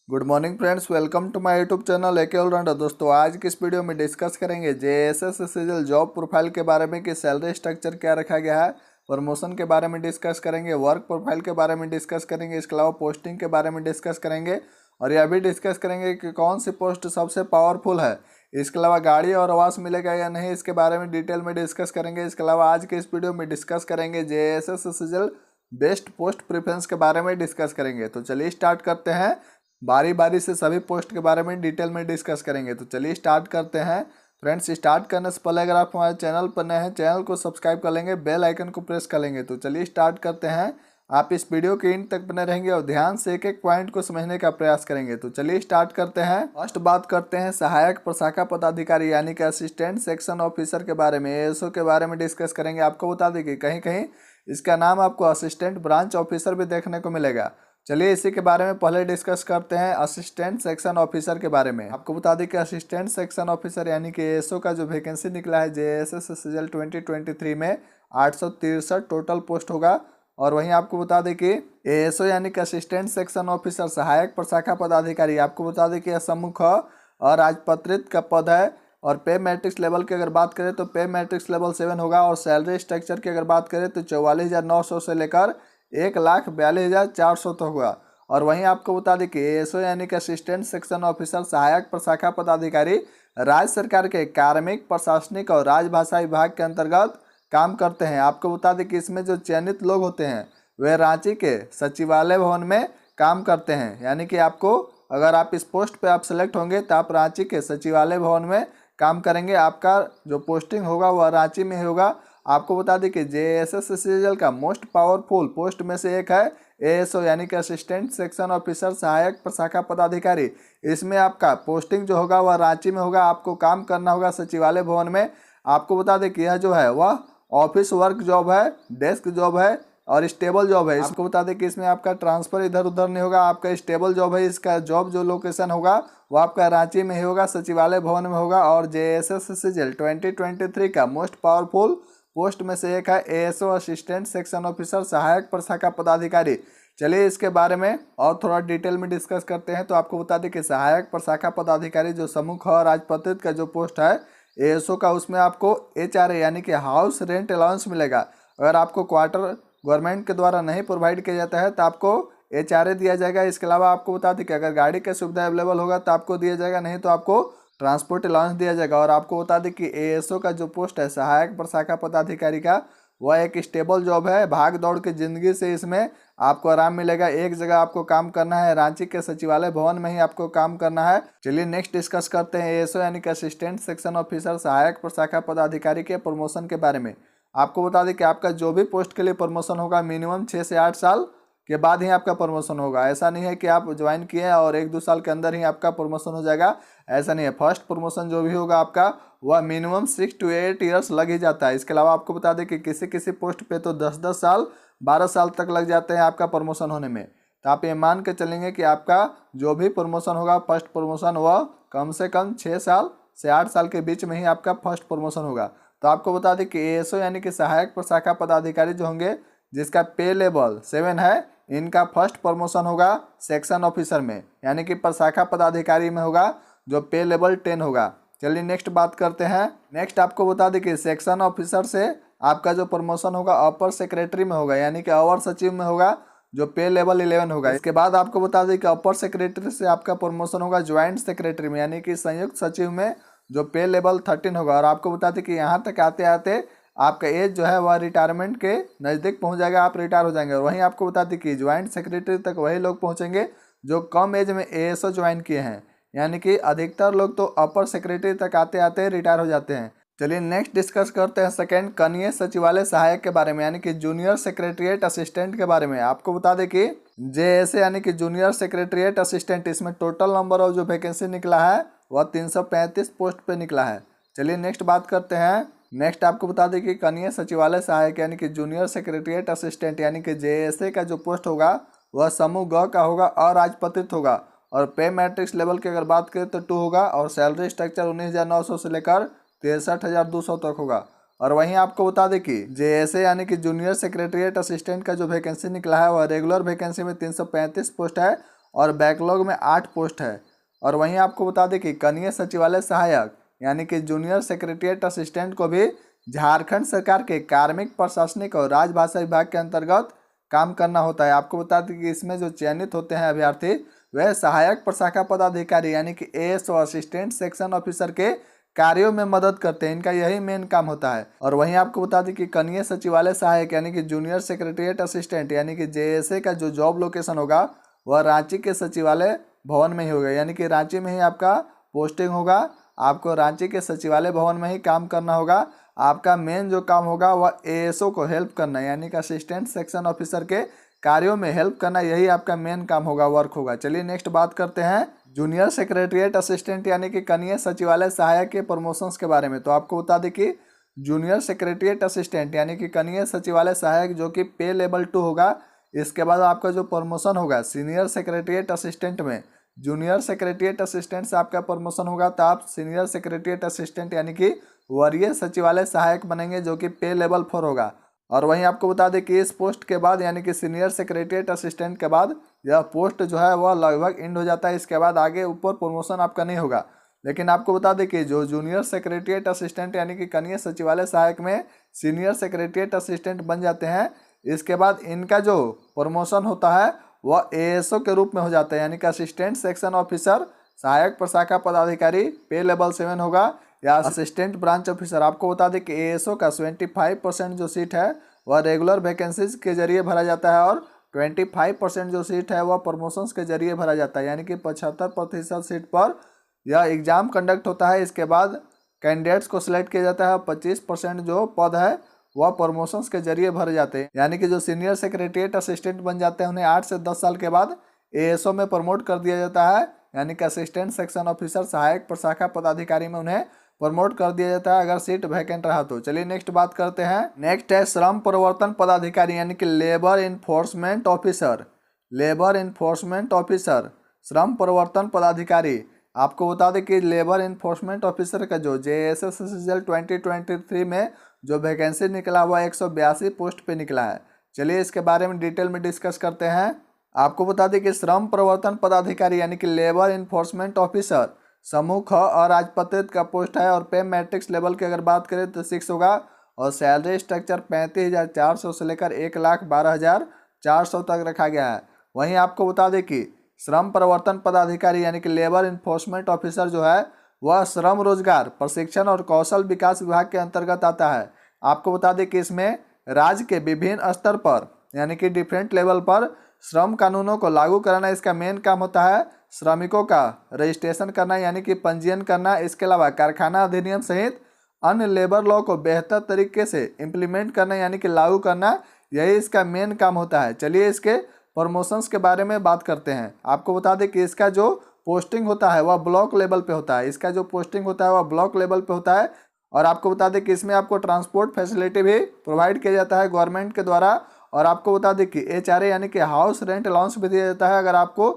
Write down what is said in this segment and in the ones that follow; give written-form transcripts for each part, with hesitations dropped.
Good morning friends, welcome to my YouTube channel AK allrounder. दोस्तों, आज की इस वीडियो में डिस्कस करेंगे जेएसएस सीजीएल जॉब प्रोफाइल के बारे में कि सैलरी स्ट्रक्चर क्या रखा गया है, प्रमोशन के बारे में डिस्कस करेंगे, वर्क प्रोफाइल के बारे में डिस्कस करेंगे, इसके अलावा पोस्टिंग के बारे में डिस्कस करेंगे और यह भी डिस्कस करेंगे कि कौन सी पोस्ट सबसे पावरफुल है। इसके अलावा गाड़ी और आवास मिलेगा या नहीं, इसके बारे में डिटेल में डिस्कस करेंगे। इसके अलावा आज के इस वीडियो में डिस्कस करेंगे JSS CGL best post preference के बारे में डिस्कस करेंगे। तो चलिए स्टार्ट करते हैं। बारी बारी से सभी पोस्ट के बारे में डिटेल में डिस्कस करेंगे। तो चलिए स्टार्ट करते हैं। फ्रेंड्स, स्टार्ट करने से पहले अगर आप हमारे चैनल पर नए हैं, चैनल को सब्सक्राइब कर लेंगे, बेल आइकन को प्रेस कर लेंगे। तो चलिए स्टार्ट करते हैं। आप इस वीडियो के एंड तक बने रहेंगे और ध्यान से एक एक पॉइंट को समझने का प्रयास करेंगे। तो चलिए स्टार्ट करते हैं। फर्स्ट बात करते हैं सहायक प्रशाखा पदाधिकारी यानी कि असिस्टेंट सेक्शन ऑफिसर के बारे में, एएसओ के बारे में डिस्कस करेंगे। आपको बता दें कि कहीं कहीं इसका नाम आपको असिस्टेंट ब्रांच ऑफिसर भी देखने को मिलेगा। चलिए इसी के बारे में पहले डिस्कस करते हैं असिस्टेंट सेक्शन ऑफिसर के बारे में। आपको बता दें कि असिस्टेंट सेक्शन ऑफिसर यानी कि एएसओ का जो वैकेंसी निकला है जेएसएस सीजीएल 2023 में 863 टोटल पोस्ट होगा। और वहीं आपको बता दें कि एएसओ यानी कि असिस्टेंट सेक्शन ऑफिसर सहायक प्रशाखा पदाधिकारी, आपको बता दें कि यह सम्मुख और राजपत्रित का पद है। और पे मैट्रिक्स लेवल की अगर बात करें तो पे मैट्रिक्स लेवल 7 होगा। और सैलरी स्ट्रक्चर की अगर बात करें तो 44,900 से लेकर 1,42,400 तक होगा। और वहीं आपको बता दें कि एएसओ यानी कि असिस्टेंट सेक्शन ऑफिसर सहायक प्रशाखा पदाधिकारी राज्य सरकार के कार्मिक, प्रशासनिक और राजभाषा विभाग के अंतर्गत काम करते हैं। आपको बता दें कि इसमें जो चयनित लोग होते हैं वे रांची के सचिवालय भवन में काम करते हैं। यानी कि आपको अगर आप इस पोस्ट पे आप सेलेक्ट होंगे तो आप रांची के सचिवालय भवन में काम करेंगे। आपका जो पोस्टिंग होगा वह रांची में ही होगा। आपको बता दें कि जेएसएस सीजीएल का मोस्ट पावरफुल पोस्ट में से एक है एएसओ यानी कि असिस्टेंट सेक्शन ऑफिसर सहायक प्रशाखा पदाधिकारी। इसमें आपका पोस्टिंग जो होगा वह रांची में होगा। आपको काम करना होगा सचिवालय भवन में। आपको बता दें कि यह जो है वह ऑफिस वर्क जॉब है, डेस्क जॉब है और स्टेबल जॉब है। आपको बता दें कि इसमें आपका ट्रांसफर इधर उधर नहीं होगा। आपका स्टेबल जॉब है। इसका जॉब जो लोकेशन होगा वो आपका रांची में ही होगा, सचिवालय भवन में होगा। और जेएसएस सीजीएल 2023 का मोस्ट पावरफुल पोस्ट में से एक है एएसओ असिस्टेंट सेक्शन ऑफिसर सहायक प्रशाखा पदाधिकारी। चलिए इसके बारे में और थोड़ा डिटेल में डिस्कस करते हैं। तो आपको बता दें कि सहायक प्रशाखा पदाधिकारी जो सम्मुख और राजपत्रित का जो पोस्ट है एएसओ का, उसमें आपको एचआरए यानी कि हाउस रेंट अलाउंस मिलेगा। अगर आपको क्वार्टर गवर्नमेंट के द्वारा नहीं प्रोवाइड किया जाता है तो आपको एचआरए दिया जाएगा। इसके अलावा आपको बता दें कि अगर गाड़ी की सुविधा अवेलेबल होगा तो आपको दिया जाएगा, नहीं तो आपको ट्रांसपोर्ट अलाउंस दिया जाएगा। और आपको बता दें कि एएसओ का जो पोस्ट है सहायक प्रशाखा पदाधिकारी का, वह एक स्टेबल जॉब है। भाग दौड़ की जिंदगी से इसमें आपको आराम मिलेगा। एक जगह आपको काम करना है, रांची के सचिवालय भवन में ही आपको काम करना है। चलिए नेक्स्ट डिस्कस करते हैं एएसओ यानी कि असिस्टेंट सेक्शन ऑफिसर सहायक प्रशाखा पदाधिकारी के प्रमोशन के बारे में। आपको बता दें कि आपका जो भी पोस्ट के लिए प्रमोशन होगा मिनिमम 6 से 8 साल के बाद ही आपका प्रमोशन होगा। ऐसा नहीं है कि आप ज्वाइन किए और 1-2 साल के अंदर ही आपका प्रमोशन हो जाएगा, ऐसा नहीं है। फर्स्ट प्रमोशन जो भी होगा आपका वह मिनिमम 6 to 8 ईयर्स लग ही जाता है। इसके अलावा आपको बता दें कि किसी किसी पोस्ट पे तो 10-10 साल 12 साल तक लग जाते हैं आपका प्रमोशन होने में। तो आप ये मान के चलेंगे कि आपका जो भी प्रमोशन होगा फर्स्ट प्रमोशन वह कम से कम 6 साल से 8 साल के बीच में ही आपका फर्स्ट प्रमोशन होगा। तो आपको बता दें कि एएसओ यानी कि सहायक प्रशाखा पदाधिकारी जो होंगे जिसका पे लेवल 7 है, इनका फर्स्ट प्रमोशन होगा सेक्शन ऑफिसर में यानी कि प्रशाखा पदाधिकारी में होगा, जो पे लेवल 10 होगा। चलिए नेक्स्ट बात करते हैं। नेक्स्ट आपको बता दें कि सेक्शन ऑफिसर से आपका जो प्रमोशन होगा अपर सेक्रेटरी में होगा यानी कि अवर सचिव में होगा, जो पे लेवल 11 होगा। इसके बाद आपको बता दें कि अपर सेक्रेटरी से आपका प्रमोशन होगा ज्वाइंट सेक्रेटरी में यानी कि संयुक्त सचिव में, जो पे लेवल 13 होगा। और आपको बता दें कि यहाँ तक आते आते आपका एज जो है वह रिटायरमेंट के नज़दीक पहुँच जाएगा, आप रिटायर हो जाएंगे। और वहीं आपको बता दें कि ज्वाइंट सेक्रेटरी तक वही लोग पहुँचेंगे जो कम एज में एएसओ ज्वाइन किए हैं, यानी कि अधिकतर लोग तो अपर सेक्रेटरी तक आते आते रिटायर हो जाते हैं। चलिए नेक्स्ट डिस्कस करते हैं सेकंड कनीय सचिवालय सहायक के बारे में यानी कि जूनियर सेक्रेटरीट असिस्टेंट के बारे में। आपको बता दें कि जेएसए यानी कि जूनियर सेक्रेटरीट असिस्टेंट, इसमें टोटल नंबर ऑफ जो वैकेंसी निकला है वह 335 पोस्ट पे निकला है। चलिए नेक्स्ट बात करते हैं। नेक्स्ट आपको बता दें कि कनीय सचिवालय सहायक यानी कि जूनियर सेक्रेटरीट असिस्टेंट यानी कि जेएसए का जो पोस्ट होगा वह समूह ग का होगा और राजपत्रित होगा। और पे मैट्रिक्स लेवल की अगर बात करें तो 2 होगा। और सैलरी स्ट्रक्चर 19,900 से लेकर 63,200 तक होगा। और वहीं आपको बता दें कि जेएसए यानी कि जूनियर सेक्रेटरीट असिस्टेंट का जो वैकेंसी निकला है वह रेगुलर वैकेंसी में 335 पोस्ट है। और बैकलॉग में 8 पोस्ट है। और वहीं आपको बता दें कि कनीय सचिवालय सहायक यानी कि जूनियर सेक्रेटरीट असिस्टेंट को भी झारखंड सरकार के कार्मिक, प्रशासनिक और राजभाषा विभाग के अंतर्गत काम करना होता है। आपको बता दें कि इसमें जो चयनित होते हैं अभ्यर्थी वह सहायक प्रशाखा पदाधिकारी यानी कि एएसओ असिस्टेंट सेक्शन ऑफिसर के कार्यों में मदद करते हैं। इनका यही मेन काम होता है। और वहीं आपको बता दें कि कनीय सचिवालय सहायक यानी कि जूनियर सेक्रेटरीट असिस्टेंट यानी कि जेएसए का जो जॉब लोकेशन होगा वह रांची के सचिवालय भवन में ही होगा, यानी कि रांची में ही आपका पोस्टिंग होगा। आपको रांची के सचिवालय भवन में ही काम करना होगा। आपका मेन जो काम होगा वह एएसओ को हेल्प करना यानी कि असिस्टेंट सेक्शन ऑफिसर के कार्यों में हेल्प करना, यही आपका मेन काम होगा, वर्क होगा। चलिए नेक्स्ट बात करते हैं जूनियर सेक्रेटरीट असिस्टेंट यानी कि कनीय सचिवालय सहायक के प्रमोशंस के बारे में। तो आपको बता दें कि जूनियर सेक्रेटरीट असिस्टेंट यानी कि कनीय सचिवालय सहायक जो कि पे लेवल 2 होगा। इसके बाद आपका जो प्रमोशन होगा सीनियर सेक्रेटरीट असिस्टेंट में, जूनियर सेक्रेटरीट असिस्टेंट से आपका प्रमोशन होगा तो आप सीनियर सेक्रेटरीट असिस्टेंट यानी कि वरीय सचिवालय सहायक बनेंगे जो कि पे लेवल 4 होगा। और वहीं आपको बता दें कि इस पोस्ट के बाद यानी कि सीनियर सेक्रेटरीट असिस्टेंट के बाद यह पोस्ट जो है वह लगभग एंड हो जाता है। इसके बाद आगे ऊपर प्रमोशन आपका नहीं होगा। लेकिन आपको बता दें कि जो जूनियर सेक्रेटरीट असिस्टेंट यानी कि कनीय सचिवालय सहायक में सीनियर सेक्रेटरीट असिस्टेंट बन जाते हैं, इसके बाद इनका जो प्रमोशन होता है वह एएसओ के रूप में हो जाता है यानी कि असिस्टेंट सेक्शन ऑफिसर सहायक प्रशाखा पदाधिकारी पे लेवल 7 होगा या असिस्टेंट ब्रांच ऑफिसर। आपको बता दें कि एएसओ का 75% जो सीट है वह रेगुलर वैकेंसीज के जरिए भरा जाता है और 25% जो सीट है वह प्रमोशंस के जरिए भरा जाता है, यानी कि 75% सीट पर यह एग्जाम कंडक्ट होता है। इसके बाद कैंडिडेट्स को सिलेक्ट किया जाता है। 25% जो पद है वह प्रमोशंस के जरिए भरे जाते हैं, यानी कि जो सीनियर सेक्रेटरीट असिस्टेंट बन जाते हैं उन्हें 8 से 10 साल के बाद एएसओ में प्रमोट कर दिया जाता है, यानी कि असिस्टेंट सेक्शन ऑफिसर सहायक प्रशाखा पदाधिकारी में उन्हें प्रमोट कर दिया जाता है अगर सीट वैकेंट रहा तो। चलिए नेक्स्ट बात करते हैं। नेक्स्ट है श्रम प्रवर्तन पदाधिकारी यानी कि labour enforcement officer. Labour enforcement officer, श्रम प्रवर्तन पदाधिकारी। आपको बता दें कि लेबर इन्फोर्समेंट ऑफिसर का जो JSSSL 2023 में जो वैकेंसी निकला हुआ 182 पोस्ट पे निकला है। चलिए इसके बारे में डिटेल में डिस्कस करते हैं। आपको बता दें कि श्रम प्रवर्तन पदाधिकारी यानी कि लेबर इन्फोर्समेंट ऑफिसर समूह ख और राजपत्रित का पोस्ट है और पे मैट्रिक्स लेवल की अगर बात करें तो 6 होगा और सैलरी स्ट्रक्चर 35,400 से लेकर 1,12,400 तक रखा गया है। वहीं आपको बता दें कि श्रम प्रवर्तन पदाधिकारी यानी कि लेबर इन्फोर्समेंट ऑफिसर जो है वह श्रम रोजगार प्रशिक्षण और कौशल विकास विभाग के अंतर्गत आता है। आपको बता दें कि इसमें राज्य के विभिन्न स्तर पर यानी कि डिफरेंट लेवल पर श्रम कानूनों को लागू कराना इसका मेन काम होता है। श्रमिकों का रजिस्ट्रेशन करना यानी कि पंजीयन करना, इसके अलावा कारखाना अधिनियम सहित अन्य लेबर लॉ को बेहतर तरीके से इम्प्लीमेंट करना यानी कि लागू करना, यही इसका मेन काम होता है। चलिए इसके प्रमोशंस के बारे में बात करते हैं। आपको बता दें कि इसका जो पोस्टिंग होता है वह ब्लॉक लेवल पे होता है। इसका जो पोस्टिंग होता है वह ब्लॉक लेवल पे होता है। और आपको बता दें कि इसमें आपको ट्रांसपोर्ट फैसिलिटी भी प्रोवाइड किया जाता है गवर्नमेंट के द्वारा। और आपको बता दें कि HRA यानी कि हाउस रेंट अलाउंस भी दिया जाता है। अगर आपको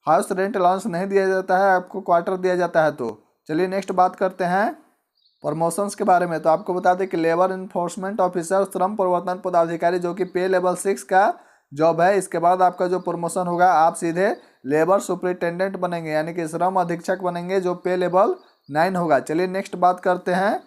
हाउस रेंट अलाउंस नहीं दिया जाता है, आपको क्वार्टर दिया जाता है तो। चलिए नेक्स्ट बात करते हैं प्रमोशंस के बारे में। तो आपको बता दें कि लेबर इन्फोर्समेंट ऑफिसर श्रम प्रवर्तन पदाधिकारी जो कि पे लेवल 6 का जॉब है। इसके बाद आपका जो प्रमोशन होगा आप सीधे लेबर सुपरिटेंडेंट बनेंगे यानी कि श्रम अधीक्षक बनेंगे जो पे लेवल 9 होगा। चलिए नेक्स्ट बात करते हैं।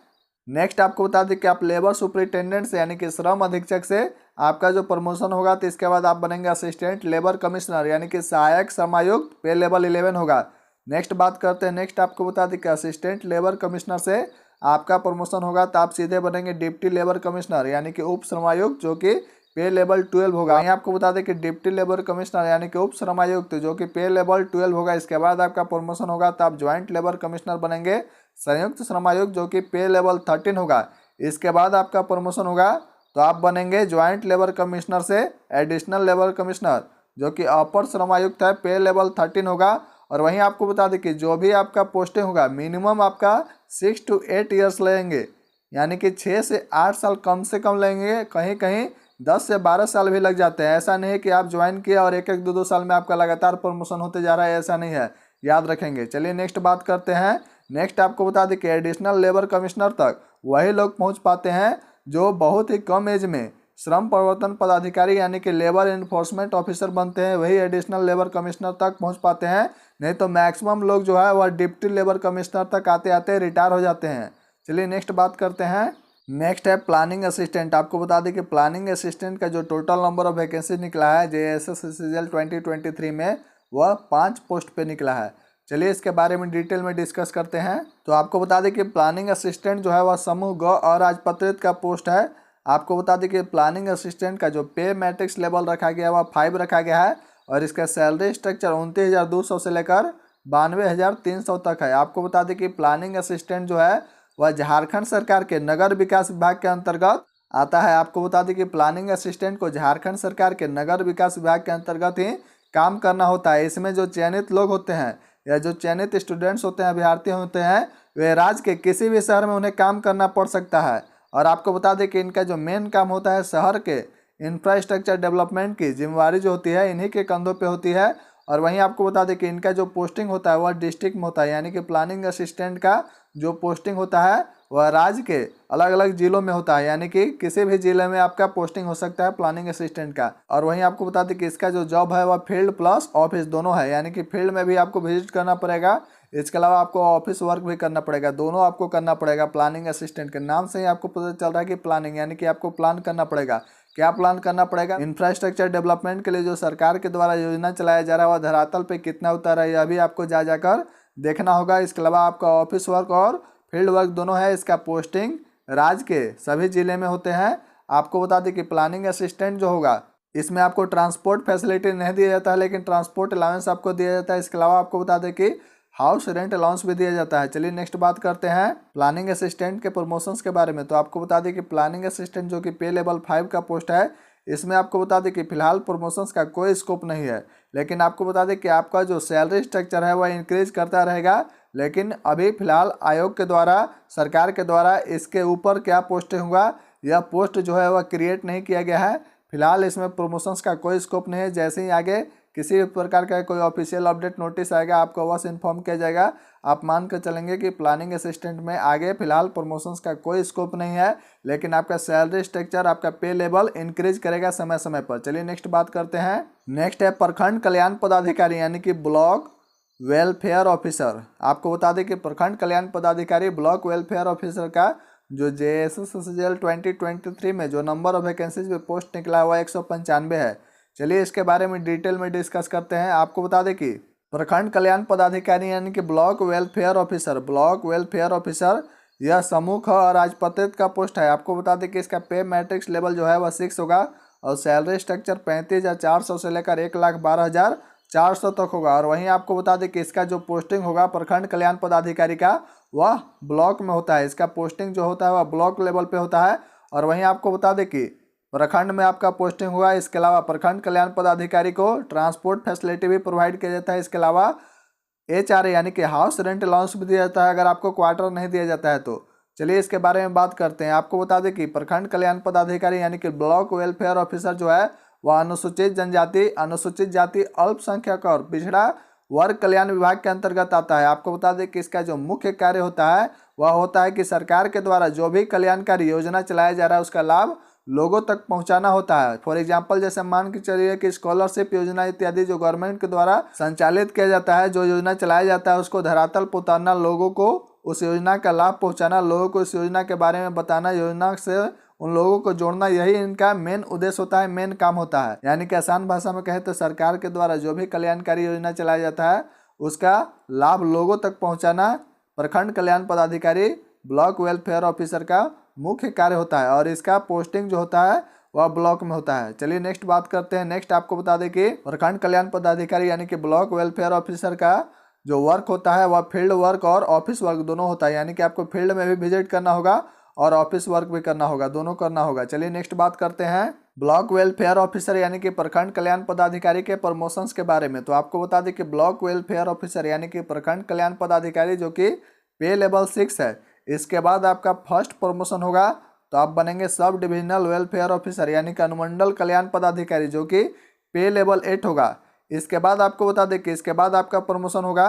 नेक्स्ट आपको बता दें कि आप लेबर सुपरिटेंडेंट से यानी कि श्रम अधीक्षक से आपका जो प्रमोशन होगा तो इसके बाद आप बनेंगे असिस्टेंट लेबर कमिश्नर यानी कि सहायक श्रमायुक्त पे लेवल 11 होगा। नेक्स्ट बात करते हैं। नेक्स्ट आपको बता दें कि असिस्टेंट लेबर कमिश्नर से आपका प्रमोशन होगा तो आप सीधे बनेंगे डिप्टी लेबर कमिश्नर यानी कि उप श्रमायुक्त जो कि पे लेवल 12 होगा। वहीं आपको बता दें कि डिप्टी लेबर कमिश्नर यानी कि उप श्रमायुक्त जो कि पे लेवल 12 होगा। इसके बाद आपका प्रमोशन होगा तो आप ज्वाइंट लेबर कमिश्नर बनेंगे संयुक्त श्रमायुक्त जो कि पे लेवल 13 होगा। इसके बाद आपका प्रमोशन होगा तो आप बनेंगे ज्वाइंट लेबर कमिश्नर से एडिशनल लेबर कमिश्नर जो कि अपर श्रमायुक्त है, पे लेवल 13 होगा। और वहीं आपको बता दें कि जो भी आपका पोस्टिंग होगा मिनिमम आपका 6 to 8 ईयर्स लेंगे, यानी कि 6 से 8 साल कम से कम लेंगे। कहीं कहीं 10 से 12 साल भी लग जाते हैं। ऐसा नहीं है कि आप ज्वाइन किया और 1-1, 2-2 साल में आपका लगातार प्रमोशन होते जा रहा है, ऐसा नहीं है, याद रखेंगे। चलिए नेक्स्ट बात करते हैं। नेक्स्ट आपको बता दें कि एडिशनल लेबर कमिश्नर तक वही लोग पहुंच पाते हैं जो बहुत ही कम एज में श्रम प्रवर्तन पदाधिकारी यानी कि लेबर इन्फोर्समेंट ऑफिसर बनते हैं वही एडिशनल लेबर कमिश्नर तक पहुंच पाते हैं, नहीं तो मैक्सिमम लोग जो है वह डिप्टी लेबर कमिश्नर तक आते आते रिटायर हो जाते हैं। चलिए नेक्स्ट बात करते हैं। नेक्स्ट है प्लानिंग असिस्टेंट। आपको बता दें कि प्लानिंग असिस्टेंट का जो टोटल नंबर ऑफ वैकेंसी निकला है JSSCCL 2023 में वह 5 पोस्ट पे निकला है। चलिए इसके बारे में डिटेल में डिस्कस करते हैं। तो आपको बता दें कि प्लानिंग असिस्टेंट जो है वह समूह ग अराजपत्रित का पोस्ट है। आपको बता दें कि प्लानिंग असिस्टेंट का जो पे मैट्रिक्स लेवल रखा गया है वह 5 रखा गया है और इसका सैलरी स्ट्रक्चर 29,200 से लेकर 92,300 तक है। आपको बता दें कि प्लानिंग असिस्टेंट जो है वह झारखंड सरकार के नगर विकास विभाग के अंतर्गत आता है। आपको बता दें कि प्लानिंग असिस्टेंट को झारखंड सरकार के नगर विकास विभाग के अंतर्गत ही काम करना होता है। इसमें जो चयनित लोग होते हैं या जो चयनित स्टूडेंट्स होते हैं, अभ्यर्थी होते हैं, वे राज्य के किसी भी शहर में उन्हें काम करना पड़ सकता है। और आपको बता दें कि इनका जो मेन काम होता है शहर के इंफ्रास्ट्रक्चर डेवलपमेंट की जिम्मेवारी जो होती है इन्हीं के कंधों पे होती है। और वहीं आपको बता दें कि इनका जो पोस्टिंग होता है वह डिस्ट्रिक्ट में होता है, यानी कि प्लानिंग असिस्टेंट का जो पोस्टिंग होता है वह राज्य के अलग अलग जिलों में होता है, यानी कि किसी भी जिले में आपका पोस्टिंग हो सकता है प्लानिंग असिस्टेंट का। और वहीं आपको बता दें कि इसका जो जॉब है वह फील्ड प्लस ऑफिस दोनों है, यानी कि फील्ड में भी आपको विजिट करना पड़ेगा, इसके अलावा आपको ऑफिस वर्क भी करना पड़ेगा, दोनों आपको करना पड़ेगा। प्लानिंग असिस्टेंट के नाम से ही आपको पता चल रहा है कि प्लानिंग यानी कि आपको प्लान करना पड़ेगा। क्या प्लान करना पड़ेगा? इंफ्रास्ट्रक्चर डेवलपमेंट के लिए जो सरकार के द्वारा योजना चलाया जा रहा है वह धरातल पे कितना उतर है यह भी आपको जा जाकर देखना होगा। इसके अलावा आपका ऑफिस वर्क और फील्ड वर्क दोनों है। इसका पोस्टिंग राज्य के सभी जिले में होते हैं। आपको बता दें कि प्लानिंग असिस्टेंट जो होगा इसमें आपको ट्रांसपोर्ट फैसिलिटी नहीं दिया जाता है, लेकिन ट्रांसपोर्ट अलाउंस आपको दिया जाता है। इसके अलावा आपको बता दें कि हाउस रेंट अलाउंस भी दिया जाता है। चलिए नेक्स्ट बात करते हैं प्लानिंग असिस्टेंट के प्रमोशंस के बारे में। तो आपको बता दें कि प्लानिंग असिस्टेंट जो कि पे लेवल 5 का पोस्ट है, इसमें आपको बता दें कि फिलहाल प्रमोशंस का कोई स्कोप नहीं है, लेकिन आपको बता दें कि आपका जो सैलरी स्ट्रक्चर है वह इंक्रीज करता रहेगा। लेकिन अभी फिलहाल आयोग के द्वारा, सरकार के द्वारा इसके ऊपर क्या पोस्ट होगा यह पोस्ट जो है वह क्रिएट नहीं किया गया है। फिलहाल इसमें प्रमोशंस का कोई स्कोप नहीं है। जैसे ही आगे किसी भी प्रकार का कोई ऑफिशियल अपडेट नोटिस आएगा आपको अवश्य इन्फॉर्म किया जाएगा। आप मान कर चलेंगे कि प्लानिंग असिस्टेंट में आगे फिलहाल प्रमोशंस का कोई स्कोप नहीं है, लेकिन आपका सैलरी स्ट्रक्चर, आपका पे लेवल इंक्रीज करेगा समय समय पर। चलिए नेक्स्ट बात करते हैं। नेक्स्ट है प्रखंड कल्याण पदाधिकारी यानी कि ब्लॉक वेलफेयर ऑफिसर। आपको बता दें कि प्रखंड कल्याण पदाधिकारी ब्लॉक वेलफेयर ऑफिसर का जो JSSCCL 2023 में जो नंबर ऑफ वैकेंसीज पे पोस्ट निकला हुआ 195 है। चलिए इसके बारे में डिटेल में डिस्कस करते हैं। आपको बता दें कि प्रखंड कल्याण पदाधिकारी यानी कि ब्लॉक वेलफेयर ऑफिसर यह समूह और राजपत्रित का पोस्ट है। आपको बता दें कि इसका पे मैट्रिक्स लेवल जो है वह 6 होगा और सैलरी स्ट्रक्चर 35,400 से लेकर 1,12,400 तक होगा। और वहीं आपको बता दें कि इसका जो पोस्टिंग होगा प्रखंड कल्याण पदाधिकारी का वह ब्लॉक में होता है। इसका पोस्टिंग जो होता है वह ब्लॉक लेवल पे होता है। और वहीं आपको बता दें कि प्रखंड में आपका पोस्टिंग हुआ। इसके अलावा प्रखंड कल्याण पदाधिकारी को ट्रांसपोर्ट फैसिलिटी भी प्रोवाइड किया जाता है। इसके अलावा HRA यानी कि हाउस रेंट अलाउंस भी दिया जाता है अगर आपको क्वार्टर नहीं दिया जाता है तो। चलिए इसके बारे में बात करते हैं। आपको बता दें कि प्रखंड कल्याण पदाधिकारी यानी कि ब्लॉक वेलफेयर ऑफिसर जो है वह अनुसूचित जनजाति, अनुसूचित जाति, अल्पसंख्यक और पिछड़ा वर्ग कल्याण विभाग के अंतर्गत आता है। आपको बता दें कि इसका जो मुख्य कार्य होता है वह होता है कि सरकार के द्वारा जो भी कल्याणकारी योजना चलाया जा रहा है उसका लाभ लोगों तक पहुंचाना होता है। फॉर एग्जांपल जैसे मान के चलिए कि स्कॉलरशिप योजना इत्यादि जो गवर्नमेंट के द्वारा संचालित किया जाता है, जो योजना चलाया जाता है उसको धरातल पर उतारना, लोगों को उस योजना का लाभ पहुंचाना, लोगों को इस योजना के बारे में बताना, योजना से उन लोगों को जोड़ना, यही इनका मेन उद्देश्य होता है, मेन काम होता है। यानी कि आसान भाषा में कहे तो सरकार के द्वारा जो भी कल्याणकारी योजना चलाया जाता है उसका लाभ लोगों तक पहुंचाना प्रखंड कल्याण पदाधिकारी ब्लॉक वेलफेयर ऑफिसर का मुख्य कार्य होता है और इसका पोस्टिंग जो होता है वह ब्लॉक में होता है। चलिए नेक्स्ट बात करते हैं। नेक्स्ट आपको बता दें कि प्रखंड कल्याण पदाधिकारी यानी कि ब्लॉक वेलफेयर ऑफिसर का जो वर्क होता है वह फील्ड वर्क और ऑफिस वर्क दोनों होता है, यानी कि आपको फील्ड में भी विजिट करना होगा और ऑफिस वर्क भी करना होगा, दोनों करना होगा। चलिए नेक्स्ट बात करते हैं ब्लॉक वेलफेयर ऑफिसर यानी कि प्रखंड कल्याण पदाधिकारी के प्रमोशंस के बारे में। तो आपको बता दें कि ब्लॉक वेलफेयर ऑफिसर यानी कि प्रखंड कल्याण पदाधिकारी जो कि पे लेवल 6 है, इसके बाद आपका फर्स्ट प्रमोशन होगा तो आप बनेंगे सब डिविजनल वेलफेयर ऑफिसर यानी कि अनुमंडल कल्याण पदाधिकारी जो कि पे लेवल 8 होगा। इसके बाद आपको बता दें कि इसके बाद आपका प्रमोशन होगा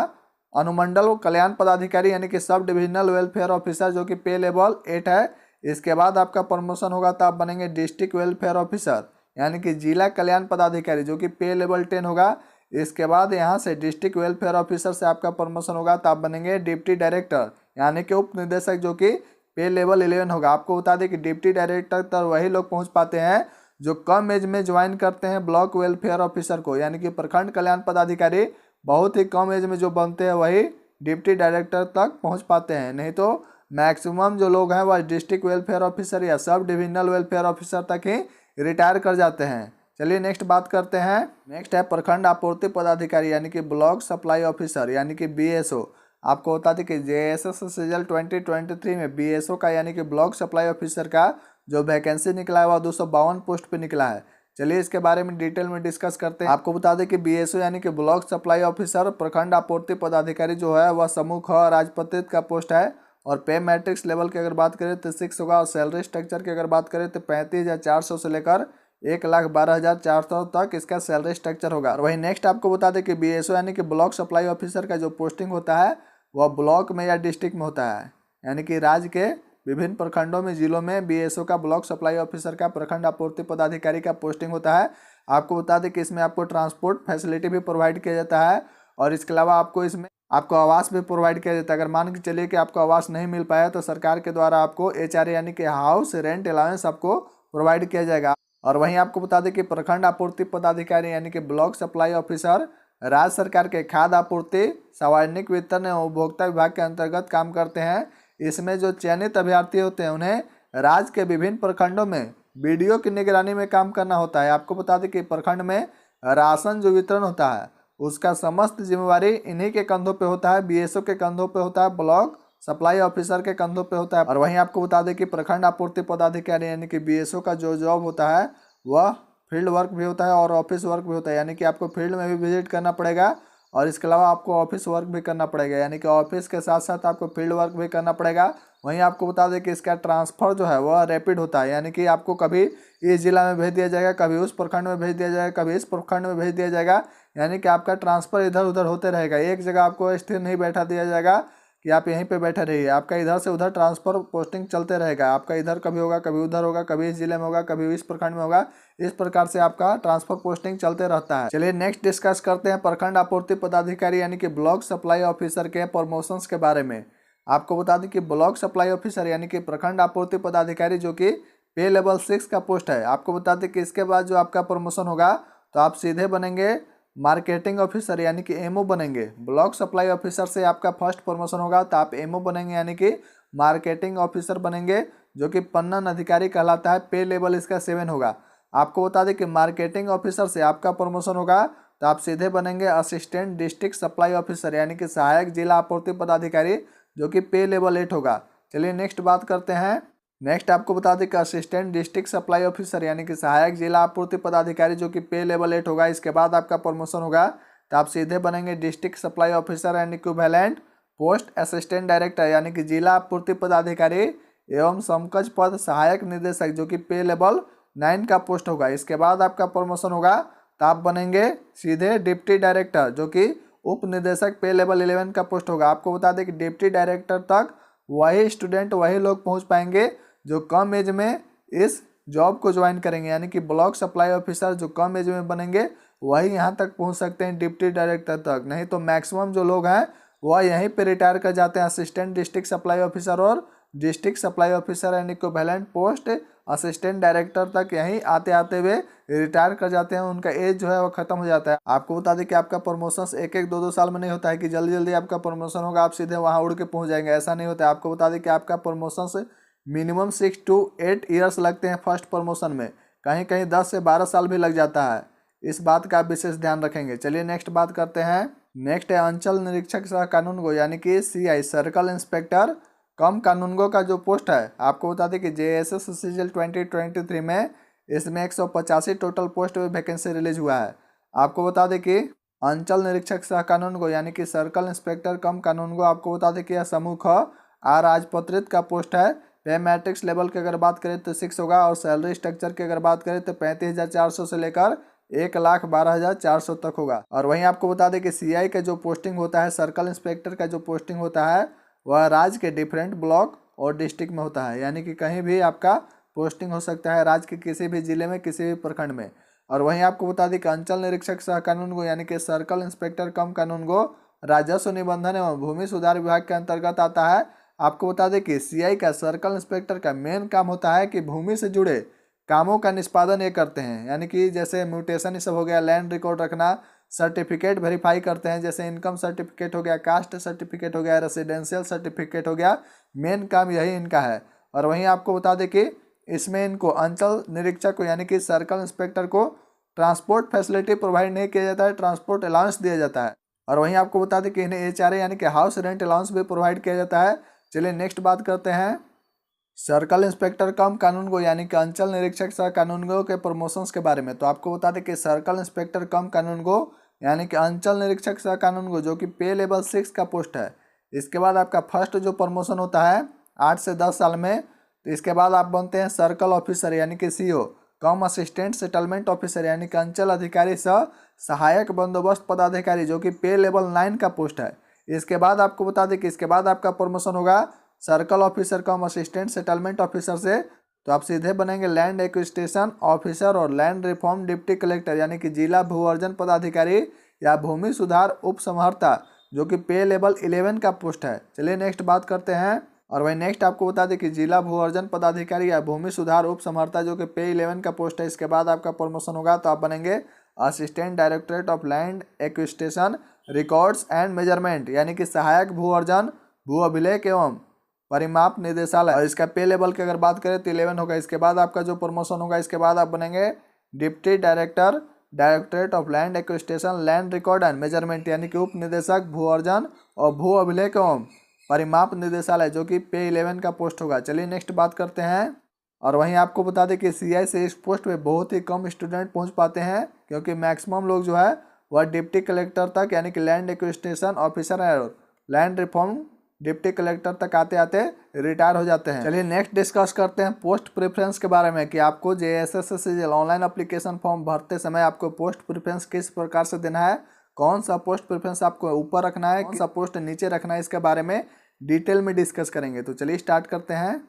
अनुमंडल कल्याण पदाधिकारी यानी कि सब डिविजनल वेलफेयर ऑफिसर जो कि पे लेवल 8 है। इसके बाद आपका प्रमोशन होगा तो आप बनेंगे डिस्ट्रिक्ट वेलफेयर ऑफिसर यानी कि जिला कल्याण पदाधिकारी, जो कि पे लेवल 10 होगा। इसके बाद यहाँ से डिस्ट्रिक्ट वेलफेयर ऑफिसर से आपका प्रमोशन होगा तो आप बनेंगे डिप्टी डायरेक्टर यानी कि उप निदेशक, जो कि पे लेवल 11 होगा। आपको बता दें कि डिप्टी डायरेक्टर तक वही लोग पहुँच पाते हैं जो कम एज में ज्वाइन करते हैं ब्लॉक वेलफेयर ऑफिसर को, यानी कि प्रखंड कल्याण पदाधिकारी बहुत ही कम एज में जो बनते हैं वही डिप्टी डायरेक्टर तक पहुंच पाते हैं। नहीं तो मैक्सिमम जो लोग हैं वह डिस्ट्रिक्ट वेलफेयर ऑफिसर या सब डिविजनल वेलफेयर ऑफिसर तक ही रिटायर कर जाते हैं। चलिए नेक्स्ट बात करते हैं। नेक्स्ट है प्रखंड आपूर्ति पदाधिकारी यानी कि ब्लॉक सप्लाई ऑफिसर यानी कि BSO। आपको बता दें कि JSS सीजल 2023 में BSO का यानी कि ब्लॉक सप्लाई ऑफिसर का जो वैकेंसी निकला है वह 252 पोस्ट पे निकला है। चलिए इसके बारे में डिटेल में डिस्कस करते हैं। आपको बता दें कि BSO यानी कि ब्लॉक सप्लाई ऑफिसर प्रखंड आपूर्ति पदाधिकारी जो है वह समूह ख राजपत्रित का पोस्ट है और पे मैट्रिक्स लेवल की अगर बात करें तो 6 होगा और सैलरी स्ट्रक्चर की अगर बात करें तो 35,400 से लेकर 1,12,400 तक इसका सैलरी स्ट्रक्चर होगा। और वही नेक्स्ट आपको बता दें कि BSO यानी कि ब्लॉक सप्लाई ऑफिसर का जो पोस्टिंग होता है वह ब्लॉक में या डिस्ट्रिक्ट में होता है, यानी कि राज्य के विभिन्न प्रखंडों में जिलों में BSO का ब्लॉक सप्लाई ऑफिसर का प्रखंड आपूर्ति पदाधिकारी का पोस्टिंग होता है। आपको बता दें कि इसमें आपको ट्रांसपोर्ट फैसिलिटी भी प्रोवाइड किया जाता है और इसके अलावा आपको इसमें आपको आवास भी प्रोवाइड किया जाता है। अगर मान के चलिए कि आपको आवास नहीं मिल पाया तो सरकार के द्वारा आपको HRA यानी कि हाउस रेंट अलाउंस आपको प्रोवाइड किया जाएगा। और वहीं आपको बता दें कि प्रखंड आपूर्ति पदाधिकारी यानी कि ब्लॉक सप्लाई ऑफिसर राज्य सरकार के खाद्य आपूर्ति, सार्वजनिक वितरण एवं उपभोक्ता विभाग के अंतर्गत काम करते हैं। इसमें जो चयनित अभ्यर्थी होते हैं उन्हें राज्य के विभिन्न प्रखंडों में BDO की निगरानी में काम करना होता है। आपको बता दें कि प्रखंड में राशन जो वितरण होता है उसका समस्त जिम्मेवारी इन्हीं के कंधों पे होता है, BSO के कंधों पे होता है, ब्लॉक सप्लाई ऑफिसर के कंधों पे होता है। और वहीं आपको बता दें कि प्रखंड आपूर्ति पदाधिकारी यानी कि BSO का जो जॉब होता है वह फील्ड वर्क भी होता है और ऑफिस वर्क भी होता है, यानी कि आपको फील्ड में भी विजिट करना पड़ेगा और इसके अलावा आपको ऑफिस वर्क भी करना पड़ेगा, यानी कि ऑफिस के साथ साथ आपको फील्ड वर्क भी करना पड़ेगा। वहीं आपको बता दें कि इसका ट्रांसफ़र जो है वह रैपिड होता है, यानी कि आपको कभी इस जिला में भेज दिया जाएगा, कभी उस प्रखंड में भेज दिया जाएगा, कभी इस प्रखंड में भेज दिया जाएगा, यानी कि आपका ट्रांसफ़र इधर उधर होते रहेगा। एक जगह आपको स्थिर नहीं बैठा दिया जाएगा कि आप यहीं पे बैठे रहिए, आपका इधर से उधर ट्रांसफ़र पोस्टिंग चलते रहेगा। आपका इधर कभी होगा, कभी उधर होगा, कभी इस जिले में होगा, कभी इस प्रखंड में होगा, इस प्रकार से आपका ट्रांसफर पोस्टिंग चलते रहता है। चलिए नेक्स्ट डिस्कस करते हैं प्रखंड आपूर्ति पदाधिकारी यानी कि ब्लॉक सप्लाई ऑफिसर के प्रमोशंस के बारे में। आपको बता दें कि ब्लॉक सप्लाई ऑफिसर यानी कि प्रखंड आपूर्ति पदाधिकारी जो कि पे लेवल 6 का पोस्ट है। आपको बता दें कि इसके बाद जो आपका प्रमोशन होगा तो आप सीधे बनेंगे मार्केटिंग ऑफिसर यानी कि MO बनेंगे। ब्लॉक सप्लाई ऑफिसर से आपका फर्स्ट प्रमोशन होगा तो आप MO बनेंगे यानी कि मार्केटिंग ऑफिसर बनेंगे, जो कि पन्नन अधिकारी कहलाता है। पे लेवल इसका 7 होगा। आपको बता दें कि मार्केटिंग ऑफिसर से आपका प्रमोशन होगा तो आप सीधे बनेंगे असिस्टेंट डिस्ट्रिक्ट सप्लाई ऑफिसर यानी कि सहायक जिला आपूर्ति पदाधिकारी, जो कि पे लेवल 8 होगा। चलिए नेक्स्ट बात करते हैं। नेक्स्ट आपको बता दें कि असिस्टेंट डिस्ट्रिक्ट सप्लाई ऑफिसर यानी कि सहायक जिला आपूर्ति पदाधिकारी जो कि पे लेवल 8 होगा। इसके बाद आपका प्रमोशन होगा तो आप सीधे बनेंगे district supply officer and equivalent post assistant director यानी कि जिला आपूर्ति पदाधिकारी एवं समकक्ष पद सहायक निदेशक, जो कि पे लेवल 9 का पोस्ट होगा। इसके बाद आपका प्रमोशन होगा तो आप बनेंगे सीधे डिप्टी डायरेक्टर, जो कि उप निदेशक पे लेवल 11 का पोस्ट होगा। आपको बता दें कि डिप्टी डायरेक्टर तक वही स्टूडेंट वही लोग पहुंच पाएंगे जो कम एज में इस जॉब को ज्वाइन करेंगे, यानी कि ब्लॉक सप्लाई ऑफिसर जो कम एज में बनेंगे वही यहाँ तक पहुँच सकते हैं डिप्टी डायरेक्टर तक। नहीं तो मैक्सिमम जो लोग हैं वह यहीं पे रिटायर कर जाते हैं। असिस्टेंट डिस्ट्रिक्ट सप्लाई ऑफिसर और district supply officer and equivalent post assistant director तक यहीं आते आते हुए रिटायर कर जाते हैं। उनका एज जो है वो खत्म हो जाता है। आपको बता दें कि आपका प्रमोशन एक एक दो दो साल में नहीं होता है कि जल्दी जल्दी आपका प्रमोशन होगा आप सीधे वहाँ उड़ के पहुँच जाएंगे, ऐसा नहीं होता है। आपको बता दें कि आपका प्रमोशन से मिनिमम 6 to 8 ईयर्स लगते हैं फर्स्ट प्रमोशन में, कहीं कहीं 10 से 12 साल भी लग जाता है। इस बात का आप विशेष ध्यान रखेंगे। चलिए नेक्स्ट बात करते हैं। नेक्स्ट है अंचल निरीक्षक सह कानूनगो यानी कि CI सर्कल इंस्पेक्टर कम कानूनगो का जो पोस्ट है। आपको बता दें कि JSS सीजल 2023 में इसमें 185 टोटल पोस्ट वैकेंसी रिलीज हुआ है। आपको बता दें कि अंचल निरीक्षक सह कानूनगो यानी कि सर्कल इंस्पेक्टर कम कानूनगो, आपको बता दें कि यह समूह ख राजपत्रित का पोस्ट है। पे मैट्रिक्स लेवल की अगर बात करें तो 6 होगा और सैलरी स्ट्रक्चर की अगर बात करें तो 35,400 से लेकर 1,12,400 तक होगा। और वहीं आपको बता दें कि CI का जो पोस्टिंग होता है सर्कल इंस्पेक्टर का जो पोस्टिंग होता है वह राज्य के डिफरेंट ब्लॉक और डिस्ट्रिक्ट में होता है, यानी कि कहीं भी आपका पोस्टिंग हो सकता है राज्य के किसी भी जिले में, किसी भी प्रखंड में। और वहीं आपको बता दें कि अंचल निरीक्षक सह कानूनगो यानी कि सर्कल इंस्पेक्टर कम कानूनगो राजस्व निबंधन एवं भूमि सुधार विभाग के अंतर्गत आता है। आपको बता दें कि सीआई का, सर्कल इंस्पेक्टर का मेन काम होता है कि भूमि से जुड़े कामों का निष्पादन ये करते हैं, यानी कि जैसे म्यूटेशन ये सब हो गया, लैंड रिकॉर्ड रखना, सर्टिफिकेट वेरीफाई करते हैं, जैसे इनकम सर्टिफिकेट हो गया, कास्ट सर्टिफिकेट हो गया, रेसिडेंशियल सर्टिफिकेट हो गया। मेन काम यही इनका है। और वहीं आपको बता दें कि इसमें इनको अंचल निरीक्षक को यानी कि सर्कल इंस्पेक्टर को ट्रांसपोर्ट फैसिलिटी प्रोवाइड नहीं किया जाता है, ट्रांसपोर्ट अलाउंस दिया जाता है। और वहीं आपको बता दें कि इन्हें HRA यानी कि हाउस रेंट अलाउंस भी प्रोवाइड किया जाता है। चलिए नेक्स्ट बात करते हैं सर्कल इंस्पेक्टर कम कानूनगो यानी कि अंचल निरीक्षक सह कानूनगो के प्रमोशंस के बारे में। तो आपको बता दें कि सर्कल इंस्पेक्टर कम कानूनगो यानी कि अंचल निरीक्षक सह कानूनगो जो कि पे लेवल 6 का पोस्ट है, इसके बाद आपका फर्स्ट जो प्रमोशन होता है 8 से 10 साल में, तो इसके बाद आप बनते हैं सर्कल ऑफिसर यानी कि CO कम असिस्टेंट सेटलमेंट ऑफिसर यानी कि अंचल अधिकारी सह सहायक बंदोबस्त पदाधिकारी जो कि पे लेवल 9 का पोस्ट है। इसके बाद आपको बता दें कि इसके बाद आपका प्रमोशन होगा सर्कल ऑफिसर कम असिस्टेंट सेटलमेंट ऑफिसर से, तो आप सीधे बनेंगे लैंड एक्विजिशन ऑफिसर और लैंड रिफॉर्म डिप्टी कलेक्टर यानी कि जिला भू अर्जन पदाधिकारी या भूमि सुधार उप समहर्ता जो कि पे लेवल 11 का पोस्ट है। चलिए नेक्स्ट बात करते हैं। और वही नेक्स्ट आपको बता दें कि जिला भू अर्जन पदाधिकारी या भूमि सुधार उप समहर्ता जो कि पे 11 का पोस्ट है, इसके बाद आपका प्रमोशन होगा तो आप बनेंगे assistant directorate of land acquisition records and measurement यानी कि सहायक भू अर्जन भू अभिलेख एवं परिमाप निदेशालय। और इसका पे लेवल की अगर बात करें तो 11 होगा। इसके बाद आपका जो प्रमोशन होगा इसके बाद आप बनेंगे deputy director directorate of land acquisition land record and measurement यानी कि उप निदेशक भू अर्जन और भू अभिलेख एवं परिमाप निदेशालय जो कि पे 11 का पोस्ट होगा। चलिए नेक्स्ट बात करते हैं। और वहीं आपको बता दें कि CI से इस पोस्ट पे बहुत ही कम स्टूडेंट पहुंच पाते हैं, क्योंकि मैक्सिमम लोग जो है वह डिप्टी कलेक्टर तक यानी कि लैंड एक्विजिशन ऑफिसर और लैंड रिफॉर्म डिप्टी कलेक्टर तक आते आते रिटायर हो जाते हैं। चलिए नेक्स्ट डिस्कस करते हैं पोस्ट प्रेफरेंस के बारे में कि आपको JSS ऑनलाइन एप्लीकेशन फॉर्म भरते समय आपको पोस्ट प्रेफरेंस किस प्रकार से देना है, कौन सा पोस्ट प्रेफरेंस आपको ऊपर रखना है, कौन सा पोस्ट नीचे रखना है, इसके बारे में डिटेल में डिस्कस करेंगे। तो चलिए स्टार्ट करते हैं।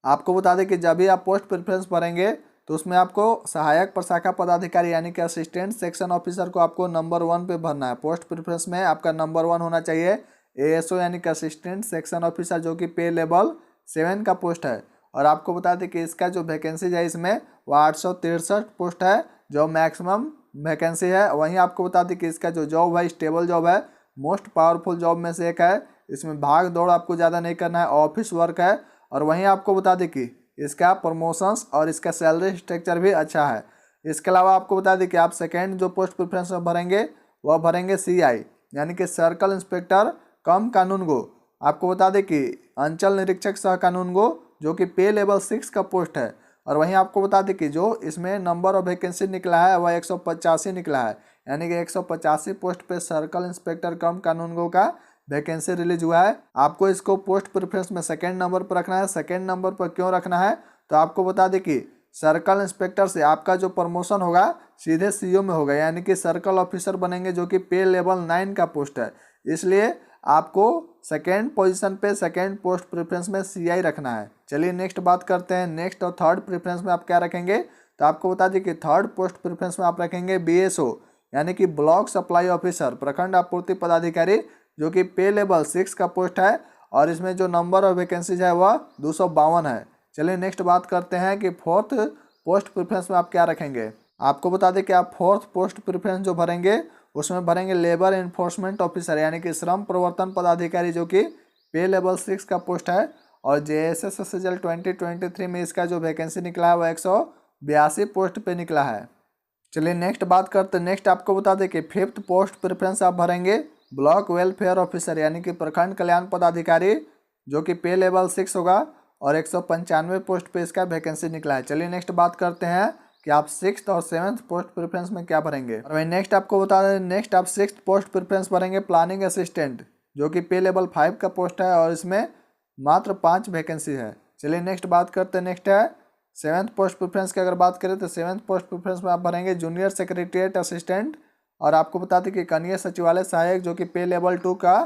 आपको बता दें कि जब भी आप पोस्ट प्रेफरेंस भरेंगे तो उसमें आपको सहायक प्रशाखा पदाधिकारी यानी कि असिस्टेंट सेक्शन ऑफिसर को आपको नंबर 1 पे भरना है। पोस्ट प्रेफरेंस में आपका नंबर 1 होना चाहिए ASO यानी कि असिस्टेंट सेक्शन ऑफिसर जो कि पे लेवल 7 का पोस्ट है। और आपको बता दें कि इसका जो वैकेंसी है इसमें वह 863 पोस्ट है जो मैक्सिमम वैकेंसी है। वहीं आपको बता दें कि इसका जो जॉब है स्टेबल जॉब है, मोस्ट पावरफुल जॉब में से एक है। इसमें भाग दौड़ आपको ज़्यादा नहीं करना है, ऑफिस वर्क है। और वहीं आपको बता दें कि इसका प्रमोशंस और इसका सैलरी स्ट्रक्चर भी अच्छा है। इसके अलावा आपको बता दें कि आप सेकेंड जो पोस्ट प्रेफरेंस में भरेंगे वह भरेंगे CI यानी कि सर्कल इंस्पेक्टर कम कानूनगो। आपको बता दें कि अंचल निरीक्षक सह कानूनगो जो कि पे लेवल 6 का पोस्ट है। और वहीं आपको बता दें कि जो इसमें नंबर ऑफ वैकेंसी निकला है वह 185 निकला है, यानी कि 185 पोस्ट पे सर्कल इंस्पेक्टर कम कानूनगो का वैकेंसी रिलीज हुआ है। आपको इसको पोस्ट प्रेफरेंस में सेकंड नंबर पर रखना है। सेकंड नंबर पर क्यों रखना है, तो आपको बता दें कि सर्कल इंस्पेक्टर से आपका जो प्रमोशन होगा सीधे CO में होगा, यानी कि सर्कल ऑफिसर बनेंगे जो कि पे लेवल 9 का पोस्ट है। इसलिए आपको सेकेंड पोजीशन पे सेकेंड पोस्ट प्रेफरेंस में CI रखना है। चलिए नेक्स्ट बात करते हैं। नेक्स्ट और थर्ड प्रेफरेंस में आप क्या रखेंगे, तो आपको बता दें कि थर्ड पोस्ट प्रेफरेंस में आप रखेंगे BSO यानी कि ब्लॉक सप्लाई ऑफिसर प्रखंड आपूर्ति पदाधिकारी जो कि पे लेवल 6 का पोस्ट है। और इसमें जो नंबर ऑफ वैकेंसीज है वह 252 है। चलिए नेक्स्ट बात करते हैं कि फोर्थ पोस्ट प्रेफरेंस में आप क्या रखेंगे। आपको बता दें कि आप फोर्थ पोस्ट प्रेफरेंस जो भरेंगे उसमें भरेंगे लेबर इन्फोर्समेंट ऑफिसर यानी कि श्रम प्रवर्तन पदाधिकारी जो कि पे लेवल 6 का पोस्ट है। और JSS 2023 में इसका जो वैकेंसी निकला है वह 182 पोस्ट पे निकला है। चलिए नेक्स्ट बात करते हैं। नेक्स्ट आपको बता दें कि फिफ्थ पोस्ट प्रेफरेंस आप भरेंगे ब्लॉक वेलफेयर ऑफिसर यानी कि प्रखंड कल्याण पदाधिकारी जो कि पे लेवल 6 होगा और 195 पोस्ट पे इसका वैकेंसी निकला है। चलिए नेक्स्ट बात करते हैं कि आप 6th और 7th पोस्ट प्रेफरेंस में क्या भरेंगे। और वही नेक्स्ट आपको बता दें, नेक्स्ट आप 6th पोस्ट प्रेफरेंस भरेंगे प्लानिंग असिस्टेंट जो कि पे लेवल 5 का पोस्ट है और इसमें मात्र 5 वैकेंसी है। चलिए नेक्स्ट बात करते हैं। नेक्स्ट है 7th पोस्ट प्रेफरेंस की अगर बात करें तो 7th पोस्ट प्रेफरेंस में आप भरेंगे जूनियर सेक्रेटरीट असिस्टेंट। और आपको बता दें कि कनीय सचिवालय सहायक जो कि पे लेवल 2 का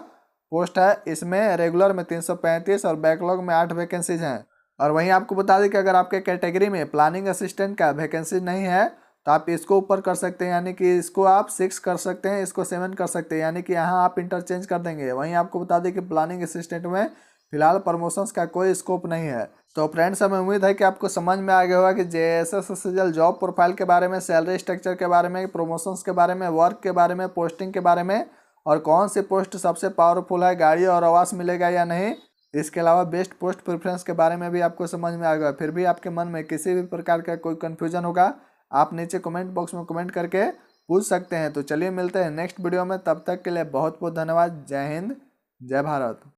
पोस्ट है, इसमें रेगुलर में 335 और बैकलॉग में 8 वैकेंसीज हैं। और वहीं आपको बता दें कि अगर आपके कैटेगरी में प्लानिंग असिस्टेंट का वैकेंसी नहीं है तो आप इसको ऊपर कर सकते हैं, यानी कि इसको आप 6 कर सकते हैं, इसको 7 कर सकते हैं, यानी कि यहाँ आप इंटरचेंज कर देंगे। वहीं आपको बता दें कि प्लानिंग असिस्टेंट में फिलहाल प्रमोशंस का कोई स्कोप नहीं है। तो फ्रेंड्स, हमें उम्मीद है कि आपको समझ में आ गया होगा कि JSSCGL जॉब प्रोफाइल के बारे में, सैलरी स्ट्रक्चर के बारे में, प्रमोशंस के बारे में, वर्क के बारे में, पोस्टिंग के बारे में, और कौन सी पोस्ट सबसे पावरफुल है, गाड़ी और आवास मिलेगा या नहीं। इसके अलावा बेस्ट पोस्ट प्रेफरेंस के बारे में भी आपको समझ में आ गया। फिर भी आपके मन में किसी भी प्रकार का कोई कन्फ्यूजन होगा, आप नीचे कमेंट बॉक्स में कमेंट करके पूछ सकते हैं। तो चलिए मिलते हैं नेक्स्ट वीडियो में, तब तक के लिए बहुत बहुत धन्यवाद। जय हिंद, जय भारत।